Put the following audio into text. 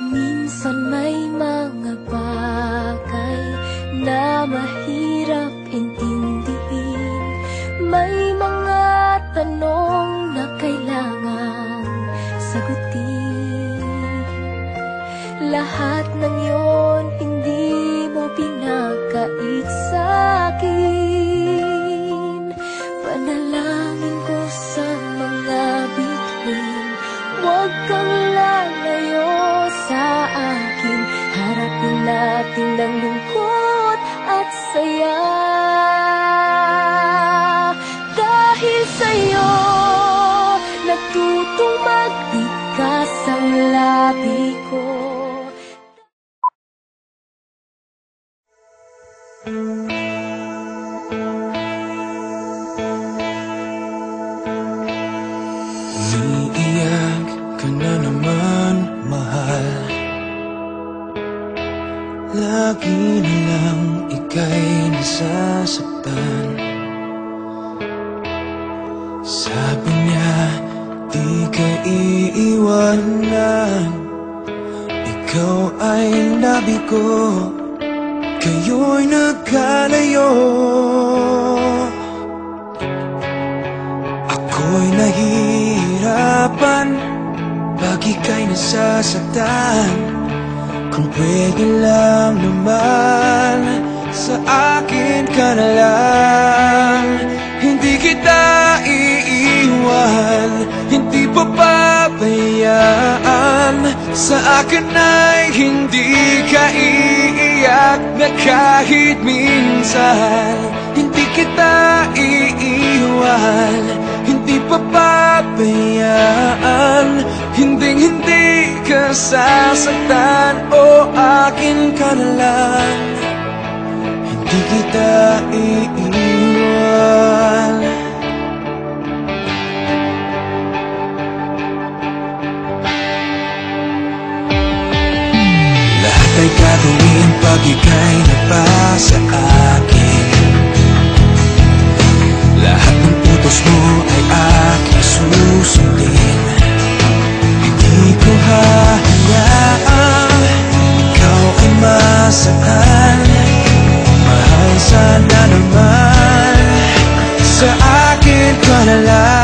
Minsan may mga bagay na mahirap intindihin. May mga tanong na kailangan sagutin. Lahat ng yon hindi mo pinagkait sa'kin. Panalangin ko sa mga bituin, huwag kang lalayo sa akin. Harapin natin ang lungkot at saya. Dahil sa'yo natutong magbigas ang labi ko. Umiiyak ka na naman, mahal. Lagi na lang ika'y nasasaktan. Sabi niya, di ka iiwanan. Ikaw ay nabi ko, kayo'y nagkalayo. Ako'y nahihirapan pag ika'y nasasaktan. Kung pwede lang naman, sa akin ka na lang. Hindi kita iiwan, hindi papabayaan. Sa akin ay hindi ka iiyak na kahit minsan. Hindi kita iiwan, hindi papabayaan. Hinding-hindi ka sasaktan, o akin ka na lang. Hindi kita iiwan. Lahat ay gagawin pag ika'y nagpasa akin. Lahat ng utos mo ay aking susundin. Hindi ko hahayaan ikaw ay masaktan. Mahal, sana naman sa akin ka na lang.